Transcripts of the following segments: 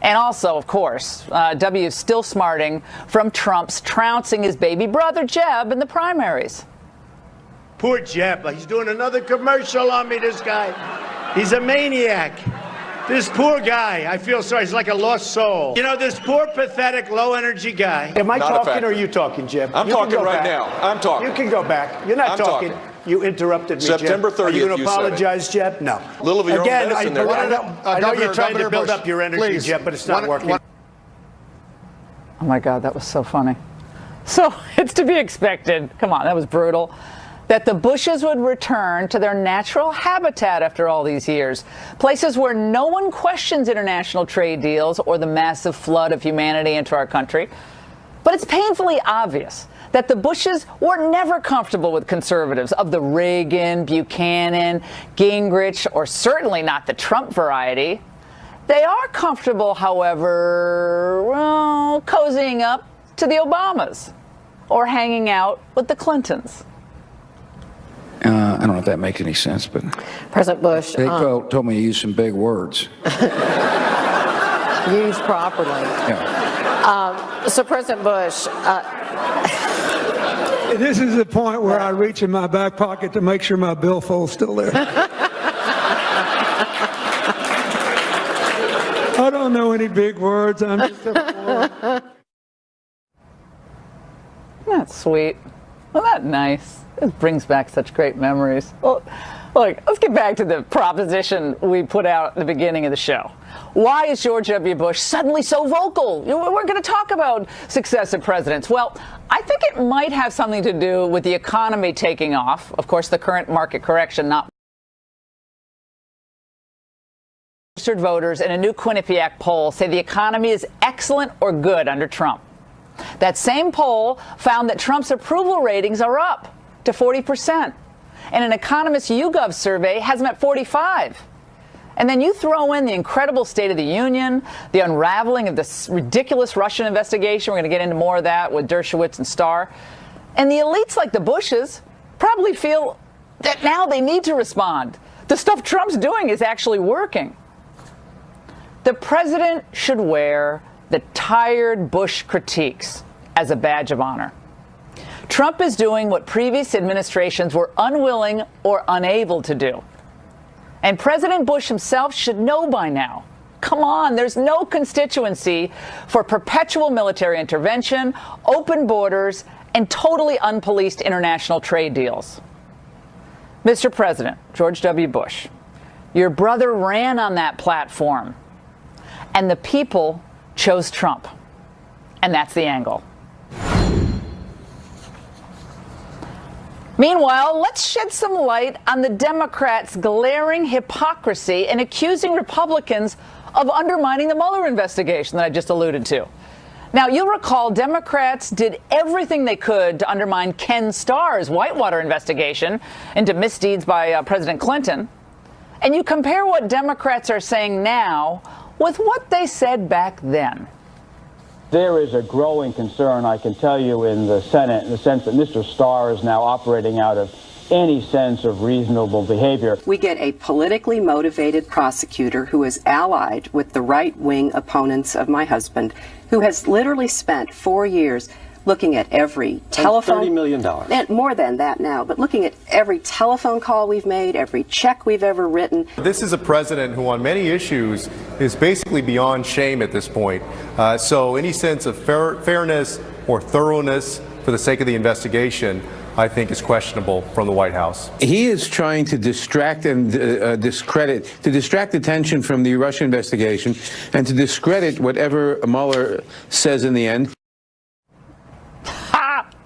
And also, of course, W is still smarting from Trump's trouncing his baby brother, Jeb, in the primaries. Poor Jeb. He's doing another commercial on me, this guy. He's a maniac. This poor guy, I feel sorry. He's like a lost soul. You know, this poor, pathetic, low-energy guy. Am I talking or are you talking, Jeb? I'm talking right now. I'm talking. You can go back. You're not talking. You interrupted me, September 30th, Jeb. Are you going to you said apologize, Jeb? No. A little of your own medicine there. I know you're trying to build up your energy, please. Jeb, but it's not working. Oh, my God, that was so funny. So it's to be expected. Come on, that was brutal. That the Bushes would return to their natural habitat after all these years. Places where no one questions international trade deals or the massive flood of humanity into our country. But it's painfully obvious that the Bushes were never comfortable with conservatives of the Reagan, Buchanan, Gingrich, or certainly not the Trump variety. They are comfortable, however, well, cozying up to the Obamas or hanging out with the Clintons. I don't know if that makes any sense, but President Bush, they told me to use some big words. used properly. Yeah. So President Bush, this is the point where I reach in my back pocket to make sure my billfold's still there. I don't know any big words. I'm just a That's sweet. Well, that's nice. It brings back such great memories. Well, look, let's get back to the proposition we put out at the beginning of the show. Why is George W. Bush suddenly so vocal? We're going to talk about successive presidents. Well, I think it might have something to do with the economy taking off. Of course, the current market correction not registered voters in a new Quinnipiac poll say the economy is excellent or good under Trump. That same poll found that Trump's approval ratings are up to 40%. And an Economist YouGov survey has them at 45%. And then you throw in the incredible State of the Union, the unraveling of this ridiculous Russian investigation. We're going to get into more of that with Dershowitz and Starr. And the elites like the Bushes probably feel that now they need to respond. The stuff Trump's doing is actually working. The president should wear the tired Bush critiques as a badge of honor. Trump is doing what previous administrations were unwilling or unable to do. And President Bush himself should know by now. Come on, there's no constituency for perpetual military intervention, open borders, and totally unpoliced international trade deals. Mr. President, George W. Bush, your brother ran on that platform, and the people chose Trump. And that's the angle. Meanwhile, let's shed some light on the Democrats' glaring hypocrisy in accusing Republicans of undermining the Mueller investigation that I just alluded to. Now, you'll recall Democrats did everything they could to undermine Ken Starr's Whitewater investigation into misdeeds by President Clinton. And you compare what Democrats are saying now with what they said back then. There is a growing concern, I can tell you, in the Senate in the sense that Mr. Starr is now operating out of any sense of reasonable behavior. We get a politically motivated prosecutor who is allied with the right-wing opponents of my husband, who has literally spent 4 years looking at every telephone... $30 million. And more than that now, but looking at every telephone call we've made, every check we've ever written. This is a president who on many issues is basically beyond shame at this point. So any sense of fairness or thoroughness for the sake of the investigation, I think, is questionable from the White House. He is trying to distract and distract attention from the Russia investigation and to discredit whatever Mueller says in the end.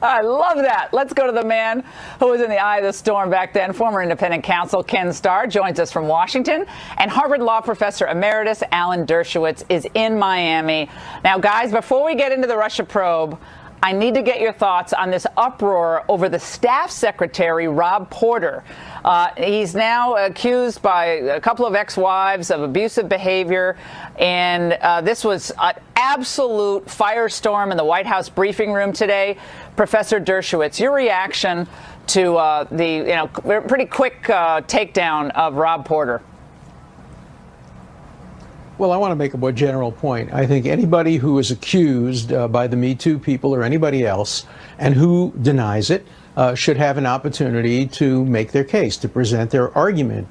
I love that. Let's go to the man who was in the eye of the storm back then. Former independent counsel Ken Starr joins us from Washington, and Harvard Law Professor Emeritus Alan Dershowitz is in Miami. Now, guys, before we get into the Russia probe, I need to get your thoughts on this uproar over the staff secretary, Rob Porter. He's now accused by a couple of ex-wives of abusive behavior, and this was an absolute firestorm in the White House briefing room today. Professor Dershowitz, your reaction to the pretty quick takedown of Rob Porter? Well, I want to make a more general point. I think anybody who is accused by the Me Too people or anybody else and who denies it should have an opportunity to make their case, to present their argument.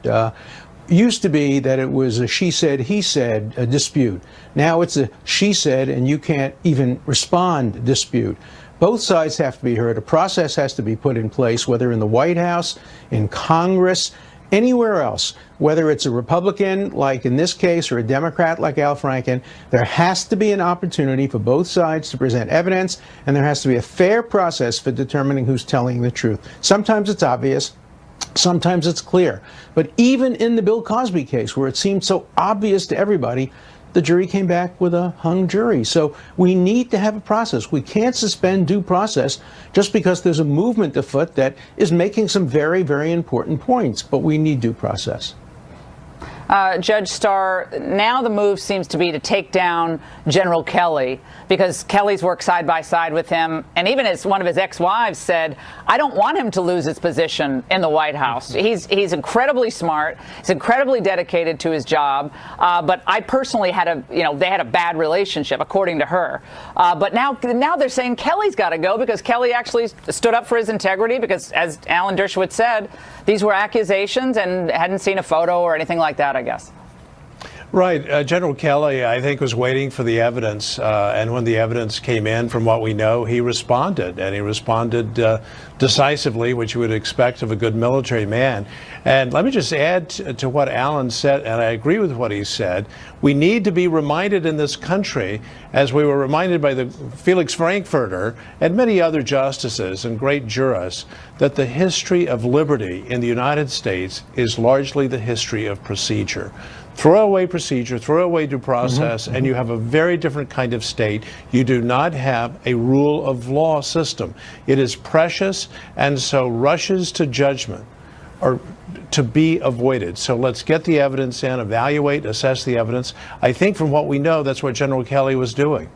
Used to be that it was a she said, he said dispute. Now it's a she said and you can't even respond dispute. Both sides have to be heard. A process has to be put in place, whether in the White House, in Congress, anywhere else, whether it's a Republican, like in this case, or a Democrat, like Al Franken. There has to be an opportunity for both sides to present evidence, and there has to be a fair process for determining who's telling the truth. Sometimes it's obvious. Sometimes it's clear. But even in the Bill Cosby case, where it seemed so obvious to everybody, the jury came back with a hung jury. So we need to have a process. We can't suspend due process just because there's a movement afoot that is making some very, very important points. But we need due process. Judge Starr, now the move seems to be to take down General Kelly, because Kelly's worked side by side with him. And even as one of his ex-wives said, I don't want him to lose his position in the White House. He's incredibly smart. He's incredibly dedicated to his job. But I personally had they had a bad relationship, according to her. But now they're saying Kelly's got to go because Kelly actually stood up for his integrity, because, as Alan Dershowitz said, these were accusations and hadn't seen a photo or anything like that, I guess. Right. General Kelly, I think, was waiting for the evidence. And when the evidence came in, from what we know, he responded. And he responded decisively, which you would expect of a good military man. And let me just add to what Alan said, and I agree with what he said. We need to be reminded in this country, as we were reminded by the Felix Frankfurter and many other justices and great jurists, that the history of liberty in the United States is largely the history of procedure. Throw away procedure, throw away due process, and you have a very different kind of state. You do not have a rule of law system. It is precious, and so rushes to judgment are to be avoided. So let's get the evidence in, evaluate, assess the evidence. I think from what we know, that's what General Kelly was doing.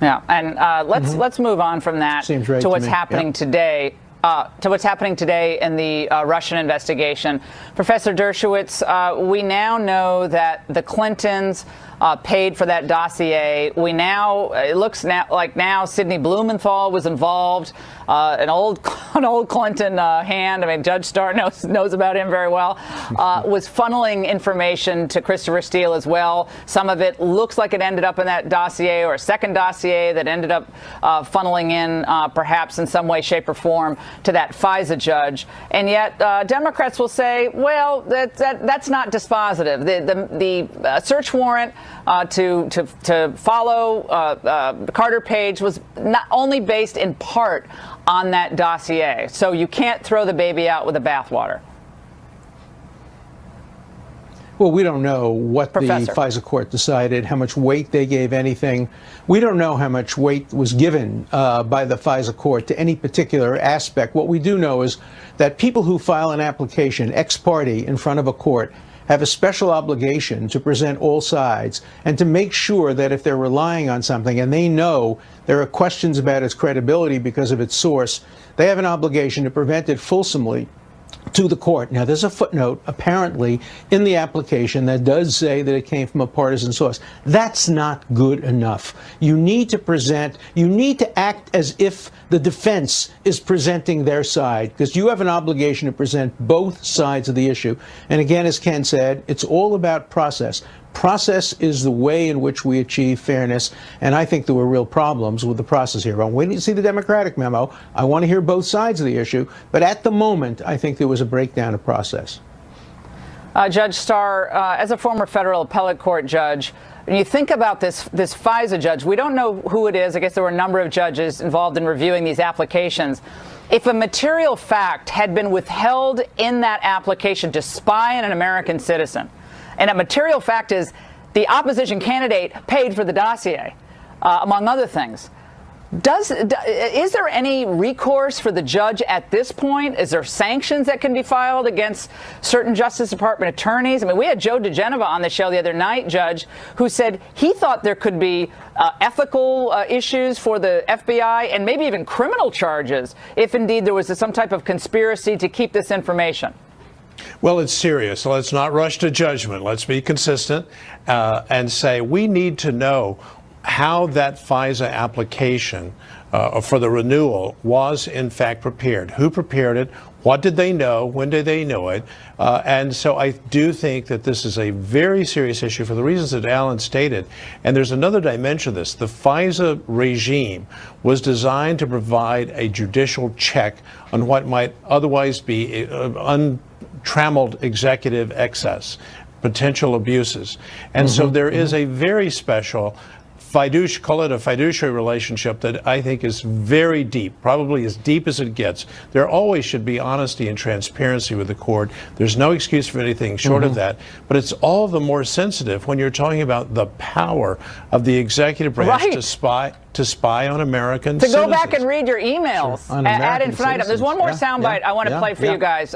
Yeah, and let's move on from that to what's happening today. To what's happening today in the Russian investigation. Professor Dershowitz, we now know that the Clintons paid for that dossier. It looks like Sidney Blumenthal was involved, an old Clinton hand. I mean, Judge Starr knows about him very well. Was funneling information to Christopher Steele as well. Some of it looks like it ended up in that dossier, or a second dossier that ended up funneling in, perhaps in some way, shape, or form, to that FISA judge. And yet Democrats will say, well, that's not dispositive. The search warrant to follow Carter Page was not only based in part on that dossier. So you can't throw the baby out with the bathwater. Well, we don't know what the FISA court decided, how much weight they gave anything. We don't know how much weight was given by the FISA court to any particular aspect. What we do know is that people who file an application ex parte in front of a court have a special obligation to present all sides and to make sure that if they're relying on something and they know there are questions about its credibility because of its source, they have an obligation to present it fulsomely to the court. Now, there's a footnote, apparently, in the application that does say that it came from a partisan source. That's not good enough. You need to act as if the defense is presenting their side, because you have an obligation to present both sides of the issue. And again, as Ken said, it's all about process. Process is the way in which we achieve fairness, and I think there were real problems with the process here. I'm waiting to see the Democratic memo. I want to hear both sides of the issue, but at the moment, I think there was a breakdown of process. Judge Starr, as a former federal appellate court judge, when you think about this FISA judge, we don't know who it is. I guess there were a number of judges involved in reviewing these applications. If a material fact had been withheld in that application to spy on an American citizen, and a material fact is the opposition candidate paid for the dossier, among other things. Is there any recourse for the judge at this point? Is there sanctions that can be filed against certain Justice Department attorneys? I mean, we had Joe DeGenova on the show the other night, Judge, who said he thought there could be ethical issues for the FBI and maybe even criminal charges if indeed there was some type of conspiracy to keep this information. Well, it's serious. So let's not rush to judgment. Let's be consistent and say we need to know how that FISA application for the renewal was in fact prepared. Who prepared it? What did they know? When did they know it? And so I do think that this is a very serious issue for the reasons that Alan stated. And there's another dimension of this. The FISA regime was designed to provide a judicial check on what might otherwise be untrammeled executive excess, potential abuses. And so there is a very special call it a fiduciary relationship that I think is very deep, probably as deep as it gets. There always should be honesty and transparency with the court. There's no excuse for anything short of that. But it's all the more sensitive when you're talking about the power of the executive branch to spy on American citizens. To go back and read your emails ad infinitum. There's one more soundbite I want to play for you guys.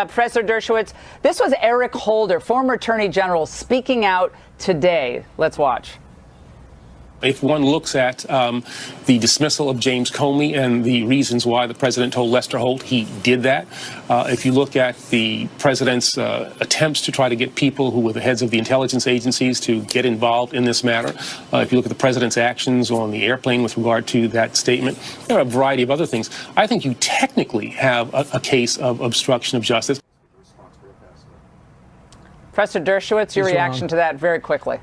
Professor Dershowitz, this was Eric Holder, former Attorney General, speaking out today. Let's watch. If one looks at the dismissal of James Comey and the reasons why the president told Lester Holt he did that, if you look at the president's attempts to try to get people who were the heads of the intelligence agencies to get involved in this matter, if you look at the president's actions on the airplane with regard to that statement, there are a variety of other things. I think you technically have a case of obstruction of justice. Professor Dershowitz, your reaction to that very quickly.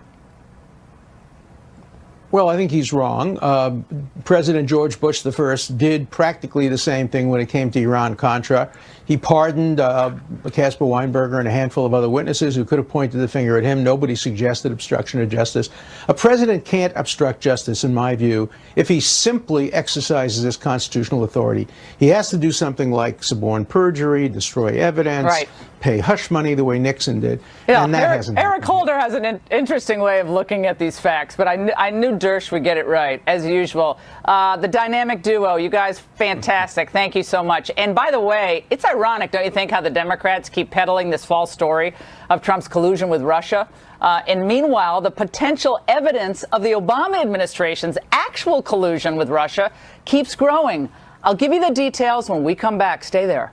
Well, I think he's wrong. President George Bush I did practically the same thing when it came to Iran-Contra. He pardoned Caspar Weinberger and a handful of other witnesses who could have pointed the finger at him. Nobody suggested obstruction of justice. A president can't obstruct justice, in my view, if he simply exercises his constitutional authority. He has to do something like suborn perjury, destroy evidence, pay hush money the way Nixon did. Yeah, and that hasn't Eric Holder has an interesting way of looking at these facts, but I knew Dersh would get it right, as usual. The dynamic duo, you guys, fantastic. Thank you so much. And by the way, it's ironic, don't you think, how the Democrats keep peddling this false story of Trump's collusion with Russia? And meanwhile, the potential evidence of the Obama administration's actual collusion with Russia keeps growing. I'll give you the details when we come back. Stay there.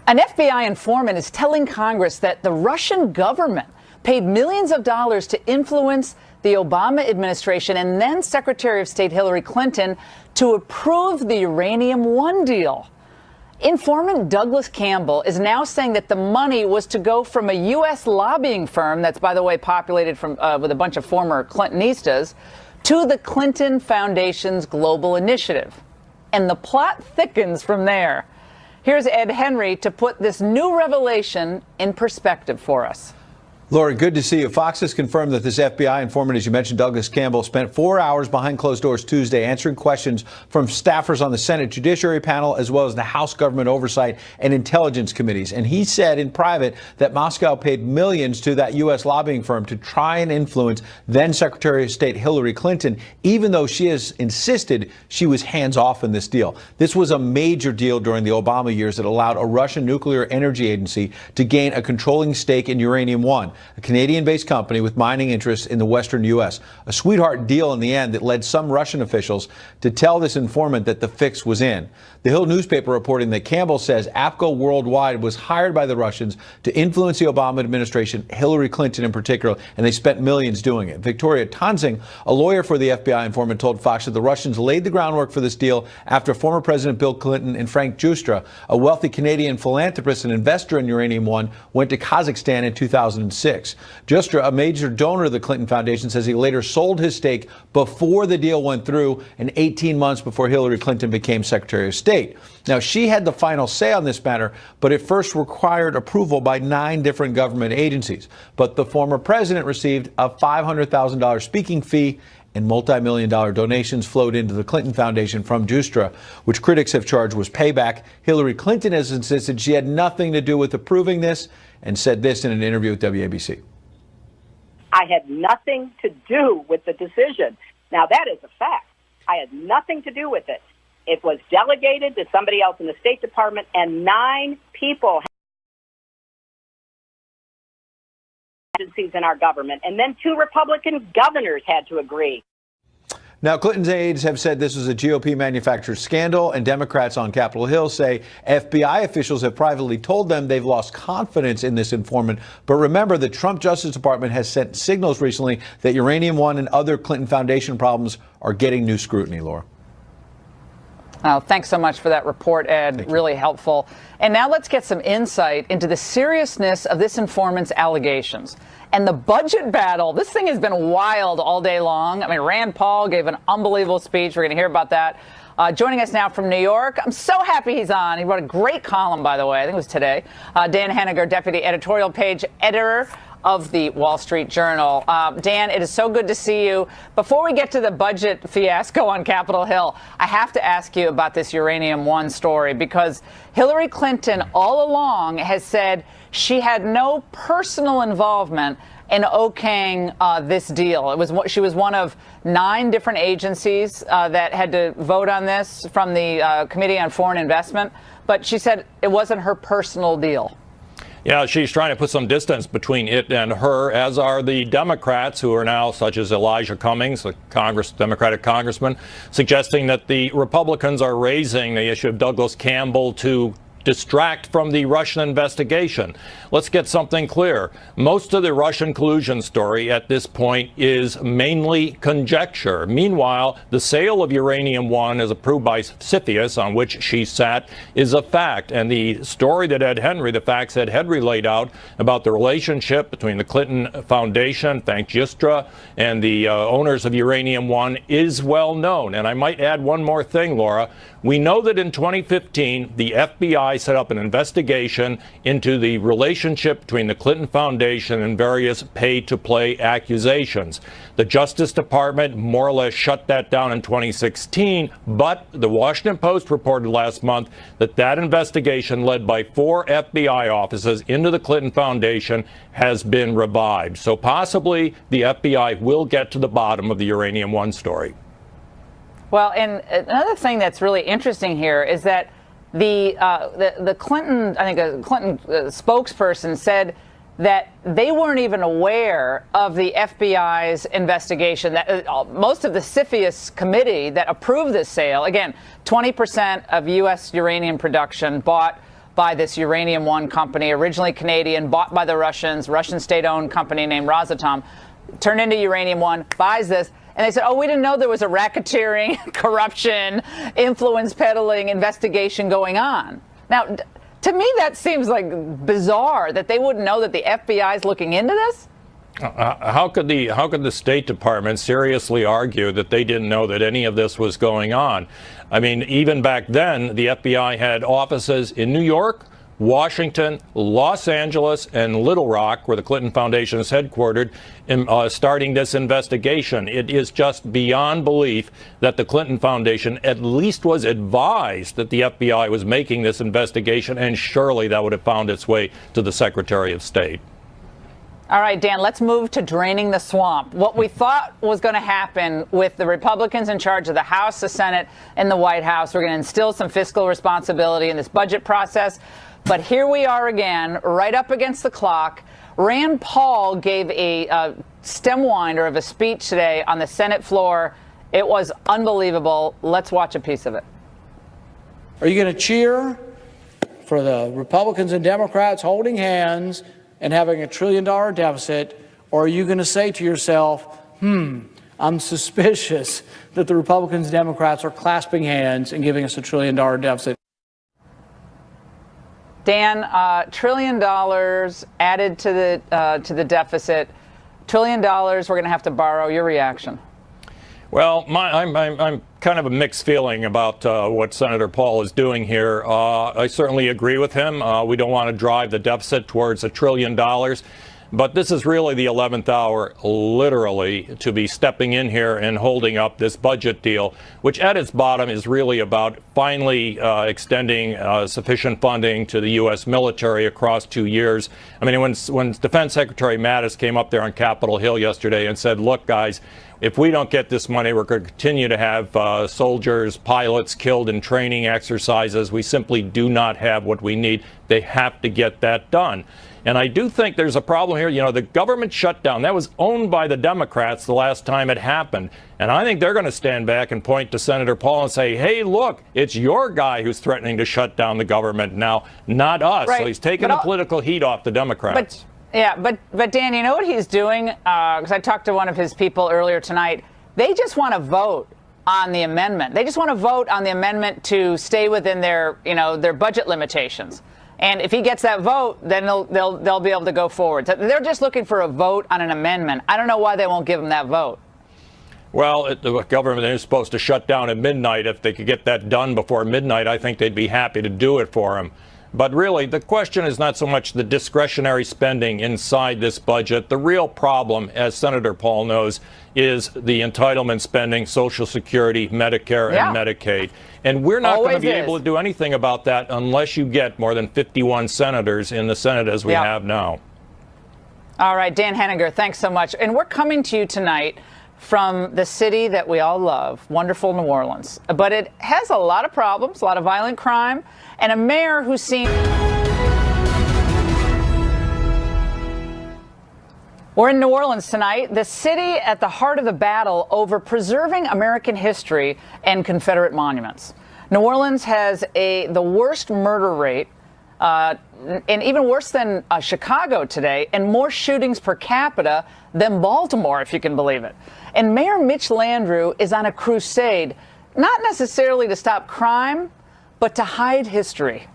An FBI informant is telling Congress that the Russian government paid millions of dollars to influence the Obama administration and then Secretary of State Hillary Clinton to approve the Uranium One deal. Informant Douglas Campbell is now saying that the money was to go from a U.S. lobbying firm that's, by the way, populated from with a bunch of former Clintonistas to the Clinton Foundation's global initiative. And the plot thickens from there. Here's Ed Henry to put this new revelation in perspective for us. Laura, good to see you. Fox has confirmed that this FBI informant, as you mentioned, Douglas Campbell, spent 4 hours behind closed doors Tuesday answering questions from staffers on the Senate Judiciary Panel as well as the House Government Oversight and Intelligence Committees. And he said in private that Moscow paid millions to that U.S. lobbying firm to try and influence then Secretary of State Hillary Clinton, even though she has insisted she was hands off in this deal. This was a major deal during the Obama years that allowed a Russian nuclear energy agency to gain a controlling stake in Uranium One, a Canadian-based company with mining interests in the western U.S. A sweetheart deal in the end that led some Russian officials to tell this informant that the fix was in. The Hill newspaper reporting that Campbell says APCO Worldwide was hired by the Russians to influence the Obama administration, Hillary Clinton in particular, and they spent millions doing it. Victoria Tonsing, a lawyer for the FBI informant, told Fox that the Russians laid the groundwork for this deal after former President Bill Clinton and Frank Justra, a wealthy Canadian philanthropist and investor in Uranium One, went to Kazakhstan in 2006. Justra, a major donor of the Clinton Foundation, says he later sold his stake before the deal went through and 18 months before Hillary Clinton became Secretary of State. Now, she had the final say on this matter, but it first required approval by 9 different government agencies. But the former president received a $500,000 speaking fee, and multi-million-dollar donations flowed into the Clinton Foundation from Justra, which critics have charged was payback. Hillary Clinton has insisted she had nothing to do with approving this and said this in an interview with WABC. I had nothing to do with the decision. Now, that is a fact. I had nothing to do with it. It was delegated to somebody else in the State Department, and 9 people agencies in our government, and then 2 Republican governors had to agree. Now, Clinton's aides have said this was a GOP manufactured scandal, and Democrats on Capitol Hill say FBI officials have privately told them they've lost confidence in this informant. But remember, the Trump Justice Department has sent signals recently that Uranium One and other Clinton Foundation problems are getting new scrutiny, Laura. Oh, thanks so much for that report, Ed. Really helpful. And now let's get some insight into the seriousness of this informant's allegations. And the budget battle, this thing has been wild all day long. I mean, Rand Paul gave an unbelievable speech. We're going to hear about that. Joining us now from New York, I'm so happy he's on. He wrote a great column, by the way. I think it was today. Dan Henniger, deputy editorial page editor of the Wall Street Journal. Dan, it is so good to see you. Before we get to the budget fiasco on Capitol Hill, I have to ask you about this Uranium One story, because Hillary Clinton all along has said she had no personal involvement in okaying this deal. She was one of 9 different agencies that had to vote on this from the Committee on Foreign Investment, but she said it wasn't her personal deal. Yeah, she's trying to put some distance between it and her, as are the Democrats, who are now, such as Elijah Cummings, the Democratic congressman, suggesting that the Republicans are raising the issue of Douglas Campbell to distract from the Russian investigation. Let's get something clear. Most of the Russian collusion story at this point is mainly conjecture. Meanwhile, the sale of Uranium One, as approved by CFIUS, on which she sat, is a fact. And the story that the facts Ed Henry laid out about the relationship between the Clinton Foundation, Frank Giustra, and the owners of Uranium One is well known. And I might add one more thing, Laura. We know that in 2015, the FBI set up an investigation into the relationship between the Clinton Foundation and various pay-to-play accusations. The Justice Department more or less shut that down in 2016, but the Washington Post reported last month that that investigation, led by 4 FBI offices into the Clinton Foundation, has been revived. So possibly the FBI will get to the bottom of the Uranium One story. Well, and another thing that's really interesting here is that the Clinton, I think a Clinton spokesperson said that they weren't even aware of the FBI's investigation, that most of the CFIUS committee that approved this sale, again, 20% of U.S. uranium production bought by this Uranium One company, originally Canadian, bought by the Russians, Russian state-owned company named Rosatom, turned into Uranium One, buys this. And they said, oh, we didn't know there was a racketeering, corruption, influence peddling investigation going on. Now, to me, that seems like bizarre that they wouldn't know that the FBI is looking into this. How could the State Department seriously argue that they didn't know that any of this was going on? I mean, even back then, the FBI had offices in New York, Washington, Los Angeles, and Little Rock, where the Clinton Foundation is headquartered, starting this investigation. It is just beyond belief that the Clinton Foundation at least was advised that the FBI was making this investigation, and surely that would have found its way to the Secretary of State. All right, Dan, let's move to draining the swamp. What we thought was going to happen with the Republicans in charge of the House, the Senate, and the White House, we're going to instill some fiscal responsibility in this budget process. But here we are again, right up against the clock. Rand Paul gave a stem winder of a speech today on the Senate floor. It was unbelievable. Let's watch a piece of it. Are you going to cheer for the Republicans and Democrats holding hands and having $1 trillion deficit, or are you going to say to yourself, I'm suspicious that the Republicans and Democrats are clasping hands and giving us $1 trillion deficit? Dan, $1 trillion added to the deficit. $1 trillion we're going to have to borrow. Your reaction? Well, I'm kind of a mixed feeling about what Senator Paul is doing here. I certainly agree with him. We don't want to drive the deficit towards $1 trillion. But this is really the 11th hour, literally, to be stepping in here and holding up this budget deal, which at its bottom is really about finally extending sufficient funding to the U.S. military across 2 years. I mean, when Defense Secretary Mattis came up there on Capitol Hill yesterday and said, look, guys, if we don't get this money, we're going to continue to have soldiers, pilots killed in training exercises. We simply do not have what we need. They have to get that done. And I do think there's a problem here. You know, the government shutdown, that was owned by the Democrats the last time it happened. And I think they're going to stand back and point to Senator Paul and say, hey, look, it's your guy who's threatening to shut down the government now, not us. Right. So he's taking the political heat off the Democrats. But Dan, you know what he's doing? Because I talked to one of his people earlier tonight. They just want to vote on the amendment. They just want to vote on the amendment to stay within their, their budget limitations. And if he gets that vote, then they'll be able to go forward. So they're just looking for a vote on an amendment. I don't know why they won't give him that vote. Well, the government is supposed to shut down at midnight. If they could get that done before midnight, I think they'd be happy to do it for him. But really, the question is not so much the discretionary spending inside this budget. The real problem, as Senator Paul knows, is the entitlement spending, Social Security, Medicare, and Medicaid. And we're not going to be able to do anything about that unless you get more than 51 senators in the Senate as we have now. All right, Dan Henninger, thanks so much. And we're coming to you tonight from the city that we all love, wonderful New Orleans. But it has a lot of problems, a lot of violent crime, and a mayor who seems... We're in New Orleans tonight, the city at the heart of the battle over preserving American history and Confederate monuments. New Orleans has the worst murder rate, and even worse than Chicago today, and more shootings per capita than Baltimore, if you can believe it. And Mayor Mitch Landrieu is on a crusade, not necessarily to stop crime, but to hide history.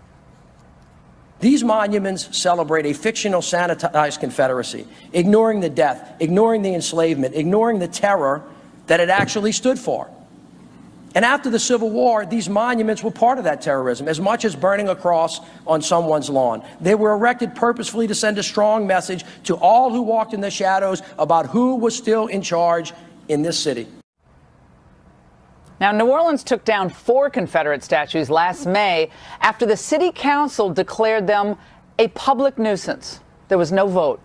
These monuments celebrate a fictional sanitized Confederacy, ignoring the death, ignoring the enslavement, ignoring the terror that it actually stood for. And after the Civil War, these monuments were part of that terrorism, as much as burning a cross on someone's lawn. They were erected purposefully to send a strong message to all who walked in the shadows about who was still in charge in this city. Now, New Orleans took down 4 Confederate statues last May after the city council declared them a public nuisance. There was no vote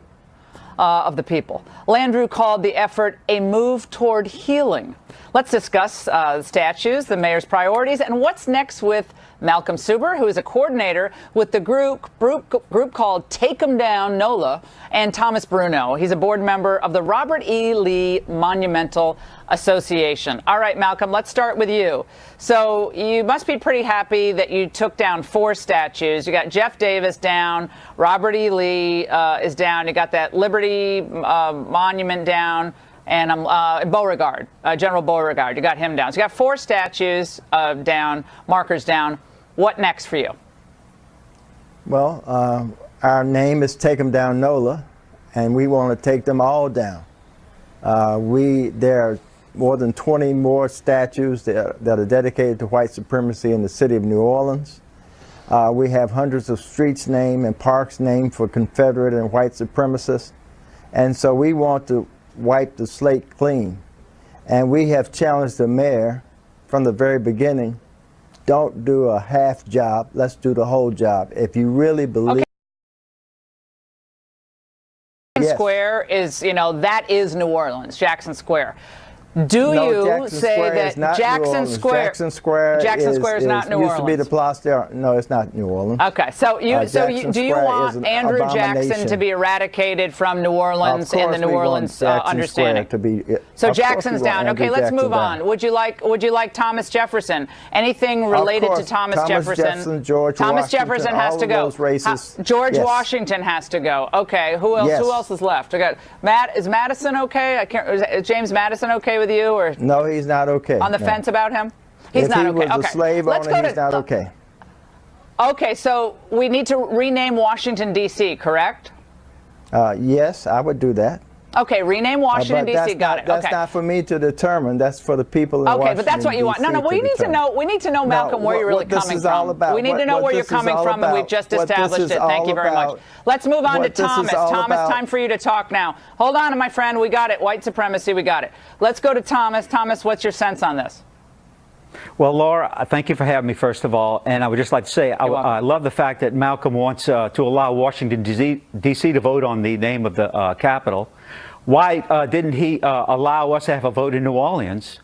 of the people. Landrieu called the effort a move toward healing. Let's discuss the statues, the mayor's priorities, and what's next with Malcolm Suber, who is a coordinator with the group called Take 'em Down, NOLA, and Thomas Bruno. He's a board member of the Robert E. Lee Monumental Association. All right, Malcolm, let's start with you. So you must be pretty happy that you took down 4 statues. You got Jeff Davis down, Robert E. Lee is down, you got that Liberty Monument down, and Beauregard, General Beauregard, you got him down. So you got 4 statues down, markers down. What next for you? Well, our name is Take 'em Down NOLA, and we want to take them all down. There are more than 20 more statues that are dedicated to white supremacy in the city of New Orleans. We have hundreds of streets named and parks named for Confederate and white supremacists. And so we want to wipe the slate clean. And we have challenged the mayor from the very beginning, don't do a half job, let's do the whole job. If you really believe... Yes. Square is, that is New Orleans, Jackson Square. Do you say that Jackson Square? Jackson Square is not New Orleans. Used to be the Place d'Or. No, it's not New Orleans. Okay, so do you want Andrew Jackson to be eradicated from New Orleans and the New Orleans understanding? So Jackson's down. Okay, let's move on. Would you like Thomas Jefferson? Anything related to Thomas Jefferson? Thomas Jefferson has to go. George Washington has to go. Okay, who else? Who else is left? I got Is Madison okay? Is James Madison okay with you, or no? He's not okay. On the fence about him? He's not okay. If he was a slave owner, he's not okay. Okay, so we need to rename Washington, D.C., correct? Yes, I would do that. Okay, rename Washington, D.C. Got it. That's not for me to determine. That's for the people in Washington, but that's what you want. No, we need to know. We need to know, Malcolm, where you're really coming from. We need to know where you're coming from, and we've just established it. Thank you very much. Let's move on to Thomas. Thomas, time for you to talk now. Hold on, my friend. We got it. White supremacy. We got it. Let's go to Thomas. Thomas, what's your sense on this? Well, Laura, thank you for having me, first of all. And I would just like to say I love the fact that Malcolm wants to allow Washington, D.C. to vote on the name of the capital. Why didn't he allow us to have a vote in New Orleans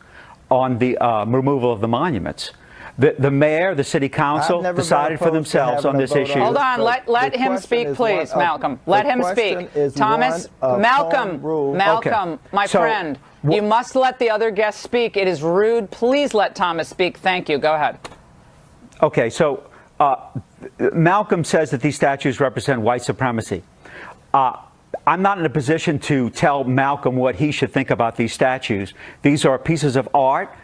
on the removal of the monuments? The mayor, the city council decided for themselves on this issue. Hold on, let him speak, please, Malcolm. Let him speak. Thomas, Malcolm, my friend, you must let the other guests speak. It is rude. Please let Thomas speak. Thank you. Go ahead. Okay, so Malcolm says that these statues represent white supremacy. I'm not in a position to tell Malcolm what he should think about these statues. These are pieces of art.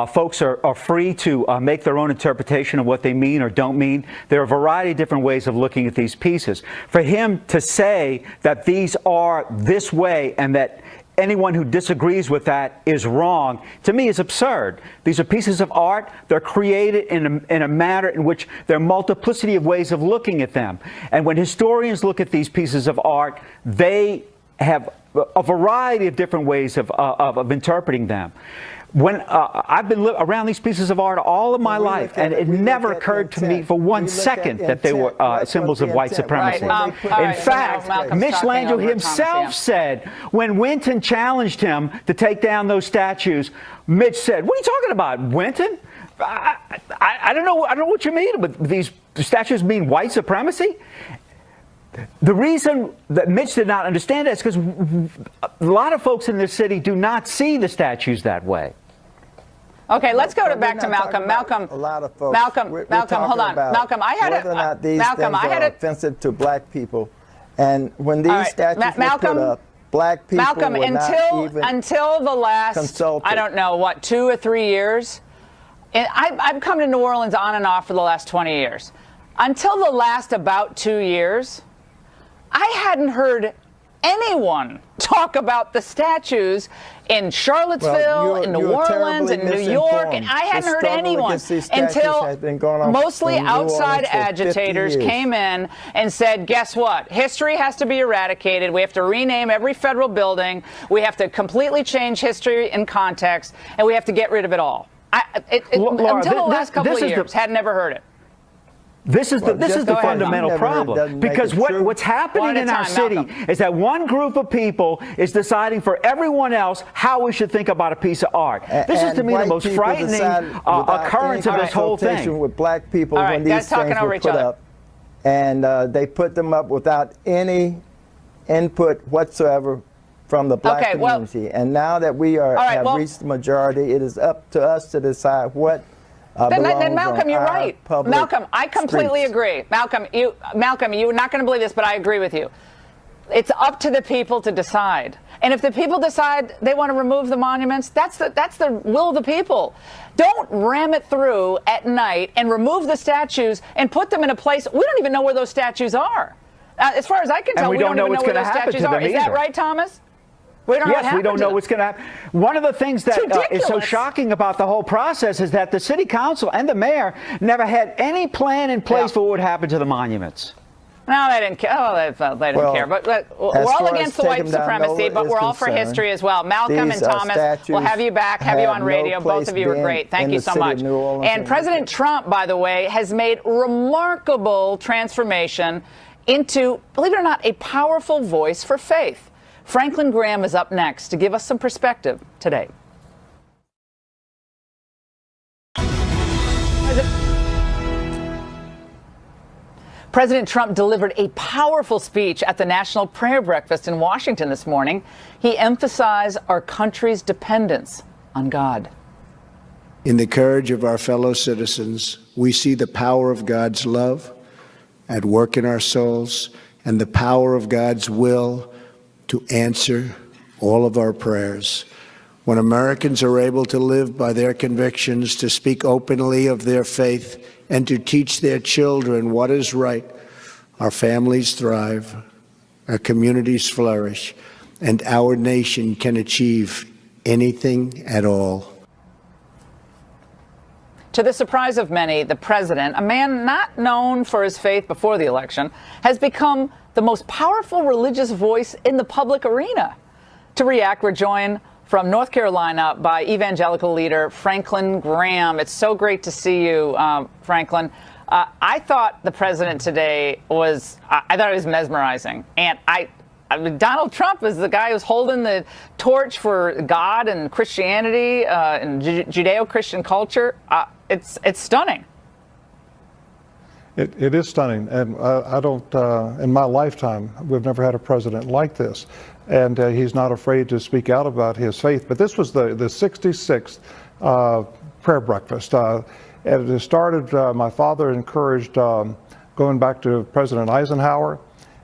Folks are free to make their own interpretation of what they mean or don't mean. There are a variety of different ways of looking at these pieces. For him to say that these are this way and that anyone who disagrees with that is wrong, to me is absurd. These are pieces of art. They're created in a manner in which there are multiplicity of ways of looking at them. And when historians look at these pieces of art, they have a variety of different ways of interpreting them. When I've been around these pieces of art all of my life, and it never occurred to me for 1 second that they were symbols of white supremacy. In fact, Mitch Landrieu himself said when Winton challenged him to take down those statues, Mitch said, "What are you talking about, Winton? I don't know. I don't know what you mean, but these statues mean white supremacy." The reason that Mitch did not understand that is because a lot of folks in this city do not see the statues that way. Okay, let's go back to Malcolm. Malcolm, a lot of folks. Malcolm, hold on. Malcolm, I had whether or not these things are offensive to black people, and when these statues were put up, black people were not even until the last consulted. I don't know what 2 or 3 years. And I've come to New Orleans on and off for the last 20 years. Until the last about 2 years, I hadn't heard anyone talk about the statues in Charlottesville, in New Orleans, in New York, and I hadn't heard anyone until mostly outside agitators came in and said, guess what? History has to be eradicated. We have to rename every federal building. We have to completely change history in context, and we have to get rid of it all. Laura, until the last couple of years, had never heard it. This is the fundamental problem, because what's happening in our city is that one group of people is deciding for everyone else how we should think about a piece of art. This is to me the most frightening occurrence of this whole thing. With black people when these things were put up, and they put them up without any input whatsoever from the black community. And now that we have reached the majority, it is up to us to decide what. Then Malcolm, you're right. Malcolm, I completely agree. Malcolm, you're not going to believe this, but I agree with you. It's up to the people to decide. And if the people decide they want to remove the monuments, that's the will of the people. Don't ram it through at night and remove the statues and put them in a place. We don't even know where those statues are. As far as I can tell, we don't even know where those statues are. Is that right, Thomas? We don't know what's going to happen. One of the things that is so shocking about the whole process is that the city council and the mayor never had any plan in place for what would happen to the monuments. No, they didn't care. Oh, they didn't care. But we're all against the white supremacy, but we're all for history as well. Malcolm and Thomas, we'll have you back, have you on radio. Both of you are great. Thank you so much. And President Trump, by the way, has made remarkable transformation into, believe it or not, a powerful voice for faith. Franklin Graham is up next to give us some perspective today. President Trump delivered a powerful speech at the National Prayer Breakfast in Washington this morning. He emphasized our country's dependence on God. In the courage of our fellow citizens, we see the power of God's love at work in our souls and the power of God's will to answer all of our prayers. When Americans are able to live by their convictions, to speak openly of their faith, and to teach their children what is right, our families thrive, our communities flourish, and our nation can achieve anything at all. To the surprise of many, the president, a man not known for his faith before the election, has become the most powerful religious voice in the public arena. To react, we're joined from North Carolina by evangelical leader Franklin Graham. It's so great to see you, Franklin. I thought the president today was, I thought it was mesmerizing. And I mean, Donald Trump is the guy who's holding the torch for God and Christianity and Judeo-Christian culture. It's stunning. It is stunning, and I don't, in my lifetime, we've never had a president like this, and he's not afraid to speak out about his faith. But this was the 66th prayer breakfast, and it started, my father encouraged going back to President Eisenhower,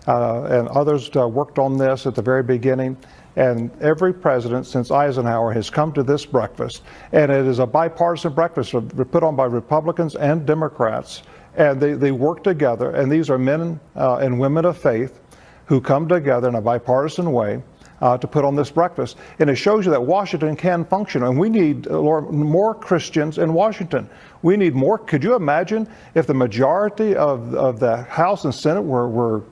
and others worked on this at the very beginning. And every president since Eisenhower has come to this breakfast, and it is a bipartisan breakfast put on by Republicans and Democrats. And they work together, and these are men and women of faith who come together in a bipartisan way to put on this breakfast. And it shows you that Washington can function, and we need more Christians in Washington. We need more. Could you imagine if the majority of the House and Senate were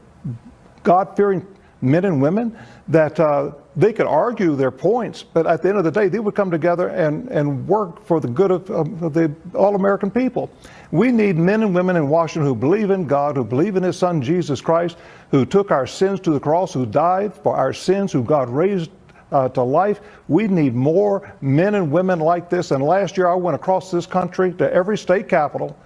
God-fearing men and women, that they could argue their points, but at the end of the day, they would come together and work for the good of the all-American people. We need men and women in Washington who believe in God, who believe in His Son, Jesus Christ, who took our sins to the cross, who died for our sins, who God raised to life. We need more men and women like this. And last year, I went across this country to every state capital,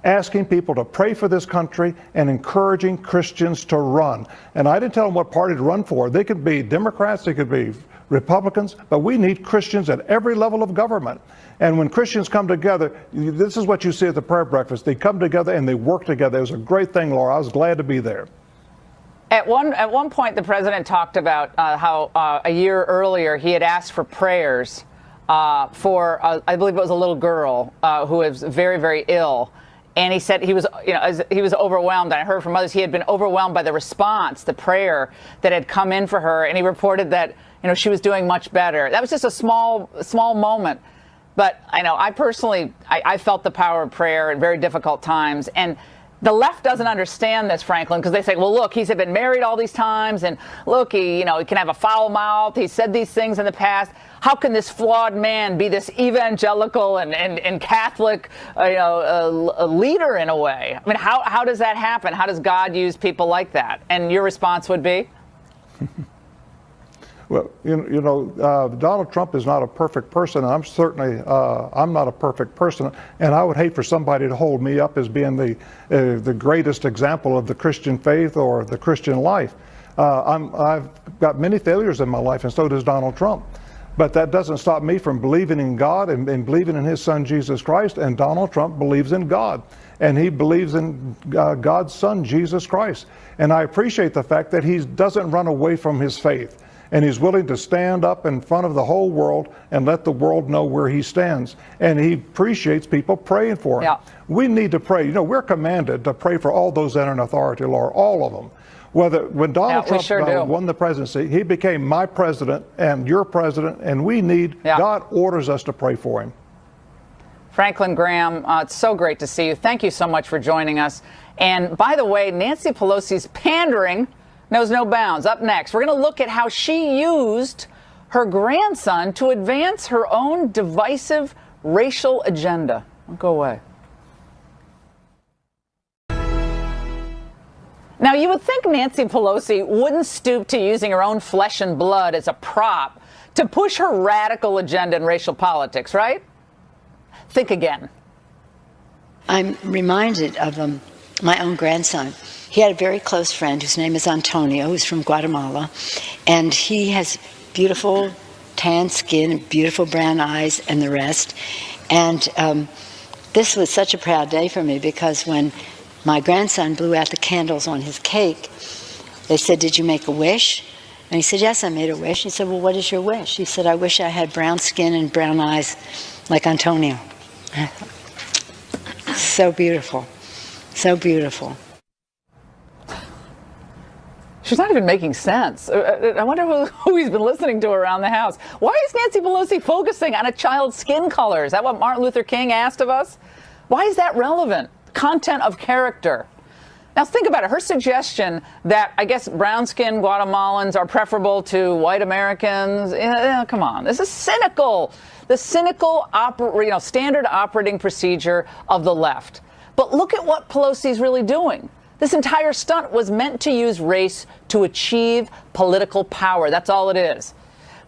asking people to pray for this country and encouraging Christians to run. And I didn't tell them what party to run for. They could be Democrats, they could be Republicans, but we need Christians at every level of government. And when Christians come together, this is what you see at the prayer breakfast. They come together and they work together. It was a great thing, Laura. I was glad to be there. At one point, the president talked about how a year earlier he had asked for prayers for, I believe it was a little girl who was very, very ill. And he said he was overwhelmed. I heard from others he had been overwhelmed by the response, the prayer that had come in for her. And he reported that, she was doing much better. That was just a small moment. But I personally, I felt the power of prayer at very difficult times. And the left doesn't understand this, Franklin, because they say, well, look, he's been married all these times, and look, he can have a foul mouth. He said these things in the past. How can this flawed man be this evangelical and Catholic, a leader in a way? I mean, how does that happen? How does God use people like that? And your response would be? Well, Donald Trump is not a perfect person. And I'm certainly, I'm not a perfect person. And I would hate for somebody to hold me up as being the greatest example of the Christian faith or the Christian life. I've got many failures in my life, and so does Donald Trump. But that doesn't stop me from believing in God and believing in His Son, Jesus Christ. And Donald Trump believes in God. And he believes in God's Son, Jesus Christ. And I appreciate the fact that he doesn't run away from his faith. And he's willing to stand up in front of the whole world and let the world know where he stands. And he appreciates people praying for him. Yeah. We need to pray. We're commanded to pray for all those that are in authority, Laura, all of them. When Donald Trump won the presidency, he became my president and your president, and we need, God orders us to pray for him. Franklin Graham, it's so great to see you. Thank you so much for joining us. And by the way, Nancy Pelosi's pandering knows no bounds. Up next, we're going to look at how she used her grandson to advance her own divisive racial agenda. Don't go away. Now, you would think Nancy Pelosi wouldn't stoop to using her own flesh and blood as a prop to push her radical agenda in racial politics, right? Think again. I'm reminded of my own grandson. He had a very close friend whose name is Antonio, who's from Guatemala, and he has beautiful tan skin, beautiful brown eyes, and the rest. And this was such a proud day for me because when my grandson blew out the candles on his cake, they said, "Did you make a wish?" And he said, "Yes, I made a wish." He said, "Well, what is your wish?" He said, "I wish I had brown skin and brown eyes like Antonio." So beautiful. So beautiful. She's not even making sense. I wonder who he's been listening to around the house. Why is Nancy Pelosi focusing on a child's skin color? Is that what Martin Luther King asked of us? Why is that relevant? Content of character. Now think about it. Her suggestion that I guess brown-skinned Guatemalans are preferable to white Americans. Come on, this is cynical. The cynical standard operating procedure of the left. But look at what Pelosi's really doing. This entire stunt was meant to use race to achieve political power. That's all it is.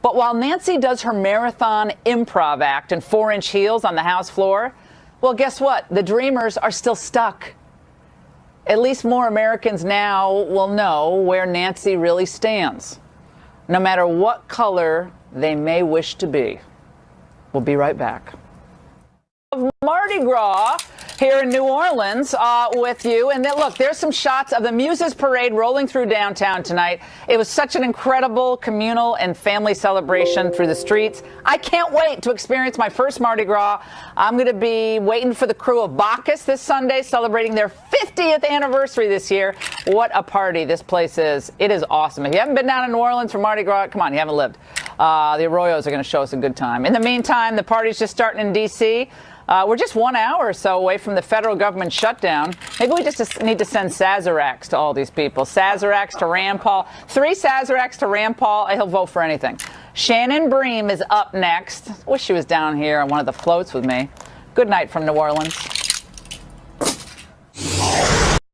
But while Nancy does her marathon improv act in 4-inch heels on the House floor, well, guess what? The dreamers are still stuck. At least more Americans now will know where Nancy really stands, no matter what color they may wish to be. We'll be right back. Mardi Gras here in New Orleans with you. And then, look, there's some shots of the Muses Parade rolling through downtown tonight. It was such an incredible communal and family celebration through the streets. I can't wait to experience my first Mardi Gras. I'm going to be waiting for the crew of Bacchus this Sunday, celebrating their 50th anniversary this year. What a party this place is. It is awesome. If you haven't been down in New Orleans for Mardi Gras, come on, you haven't lived. The Arroyos are going to show us a good time. In the meantime, the party's just starting in D.C. We're just 1 hour or so away from the federal government shutdown. Maybe we just need to send Sazeracs to all these people. Sazeracs to Rand Paul. 3 Sazeracs to Rand Paul. He'll vote for anything. Shannon Bream is up next. Wish she was down here on one of the floats with me. Good night from New Orleans.